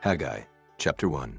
Haggai, chapter 1.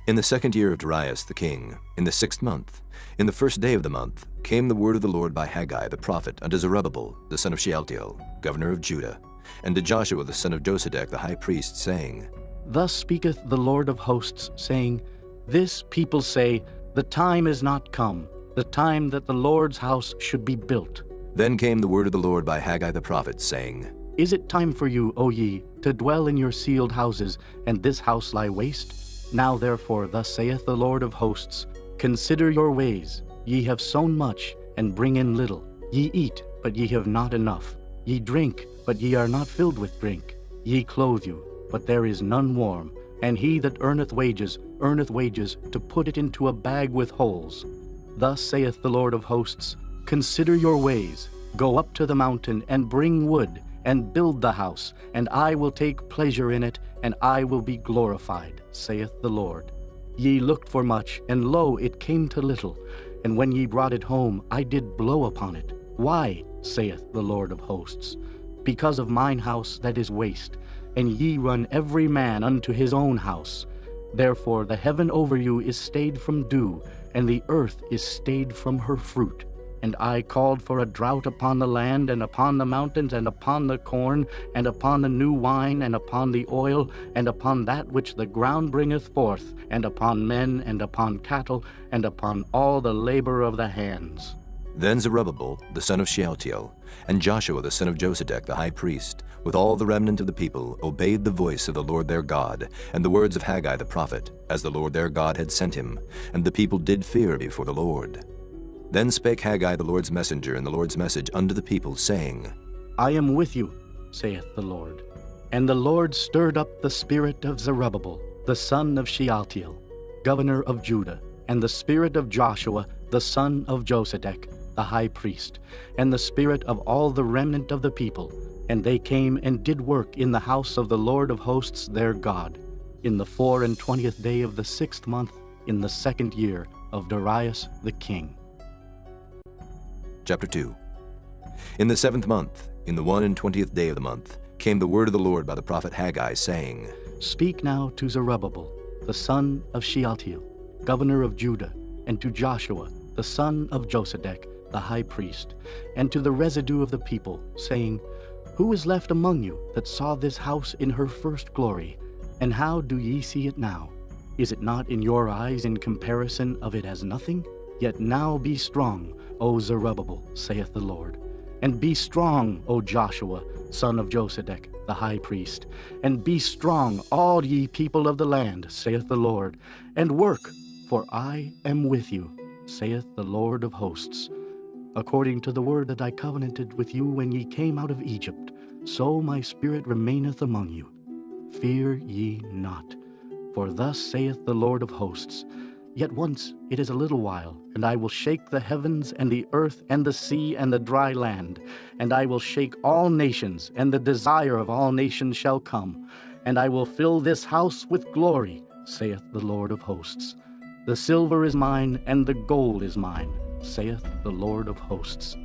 In the 2nd year of Darius the king, in the 6th month, in the 1st day of the month, came the word of the Lord by Haggai the prophet unto Zerubbabel the son of Shealtiel, governor of Judah, and to Joshua the son of Josedech the high priest, saying, Thus speaketh the Lord of hosts, saying, This people say, The time is not come, the time that the Lord's house should be built. Then came the word of the Lord by Haggai the prophet, saying, Is it time for you, O ye, to dwell in your sealed houses, and this house lie waste? Now therefore, thus saith the Lord of hosts, Consider your ways. Ye have sown much, and bring in little. Ye eat, but ye have not enough. Ye drink, but ye are not filled with drink. Ye clothe you, but there is none warm. And he that earneth wages to put it into a bag with holes. Thus saith the Lord of hosts, Consider your ways. Go up to the mountain, and bring wood, and build the house, and I will take pleasure in it, and I will be glorified, saith the Lord. Ye looked for much, and lo, it came to little. And when ye brought it home, I did blow upon it. Why, saith the Lord of hosts? Because of mine house that is waste, and ye run every man unto his own house. Therefore the heaven over you is stayed from dew, and the earth is stayed from her fruit. And I called for a drought upon the land, and upon the mountains, and upon the corn, and upon the new wine, and upon the oil, and upon that which the ground bringeth forth, and upon men, and upon cattle, and upon all the labor of the hands. Then Zerubbabel the son of Shealtiel, and Joshua the son of Josedech the high priest, with all the remnant of the people, obeyed the voice of the Lord their God, and the words of Haggai the prophet, as the Lord their God had sent him, and the people did fear before the Lord. Then spake Haggai the Lord's messenger in the Lord's message unto the people, saying, I am with you, saith the Lord. And the Lord stirred up the spirit of Zerubbabel, the son of Shealtiel, governor of Judah, and the spirit of Joshua, the son of Josedech, the high priest, and the spirit of all the remnant of the people. And they came and did work in the house of the Lord of hosts their God, in the 24th day of the 6th month, in the 2nd year of Darius the king. Chapter 2. In the 7th month, in the 21st day of the month, came the word of the Lord by the prophet Haggai, saying, Speak now to Zerubbabel, the son of Shealtiel, governor of Judah, and to Joshua, the son of Josedech, the high priest, and to the residue of the people, saying, Who is left among you that saw this house in her first glory? And how do ye see it now? Is it not in your eyes in comparison of it as nothing? Yet now be strong, O Zerubbabel, saith the Lord. And be strong, O Joshua, son of Josedech, the high priest. And be strong, all ye people of the land, saith the Lord. And work, for I am with you, saith the Lord of hosts. According to the word that I covenanted with you when ye came out of Egypt, so my spirit remaineth among you. Fear ye not. For thus saith the Lord of hosts, Yet once it is a little while, and I will shake the heavens and the earth and the sea and the dry land, and I will shake all nations, and the desire of all nations shall come, and I will fill this house with glory, saith the Lord of hosts. The silver is mine, and the gold is mine, saith the Lord of hosts.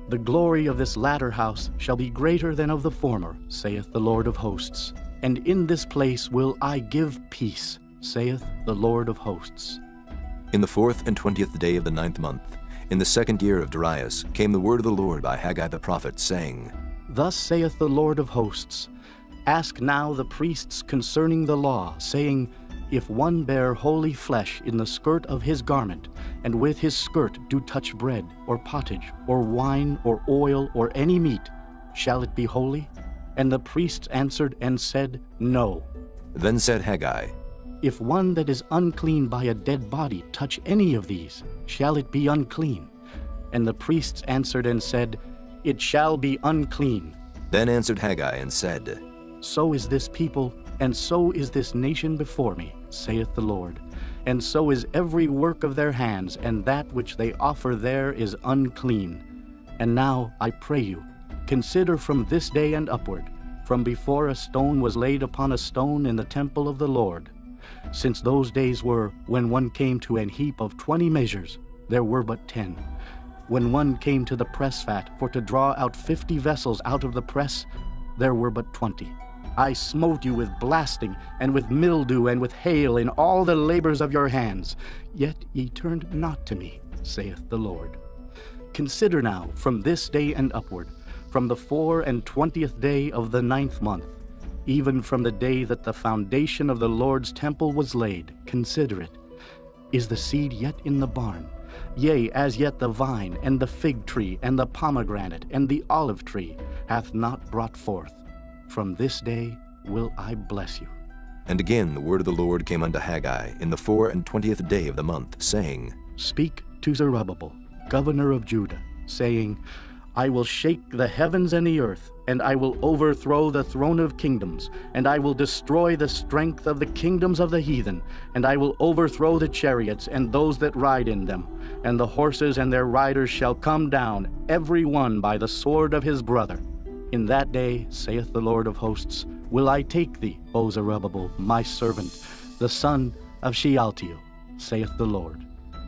The glory of this latter house shall be greater than of the former, saith the Lord of hosts. And in this place will I give peace, saith the Lord of hosts. In the 24th day of the 9th month, in the 2nd year of Darius, came the word of the Lord by Haggai the prophet, saying, Thus saith the Lord of hosts, Ask now the priests concerning the law, saying, If one bear holy flesh in the skirt of his garment, and with his skirt do touch bread, or pottage, or wine, or oil, or any meat, shall it be holy? And the priests answered and said, No. Then said Haggai, If one that is unclean by a dead body touch any of these, shall it be unclean? And the priests answered and said, It shall be unclean. Then answered Haggai and said, So is this people, and so is this nation before me, saith the Lord. And so is every work of their hands, and that which they offer there is unclean. And now, I pray you, consider from this day and upward, from before a stone was laid upon a stone in the temple of the Lord. Since those days were, when one came to an heap of 20 measures, there were but 10. When one came to the press vat for to draw out 50 vessels out of the press, there were but 20. I smote you with blasting, and with mildew, and with hail in all the labors of your hands. Yet ye turned not to me, saith the Lord. Consider now from this day and upward, from the 24th day of the 9th month, even from the day that the foundation of the Lord's temple was laid, consider it. Is the seed yet in the barn? Yea, as yet the vine, and the fig tree, and the pomegranate, and the olive tree hath not brought forth. From this day will I bless you. And again the word of the Lord came unto Haggai in the 24th day of the month, saying, Speak to Zerubbabel, governor of Judah, saying, I will shake the heavens and the earth, and I will overthrow the throne of kingdoms, and I will destroy the strength of the kingdoms of the heathen, and I will overthrow the chariots and those that ride in them, and the horses and their riders shall come down, every one by the sword of his brother. In that day, saith the Lord of hosts, will I take thee, O Zerubbabel, my servant, the son of Shealtiel, saith the Lord,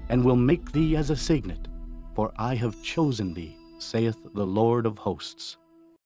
and will make thee as a signet, for I have chosen thee, saith the Lord of hosts.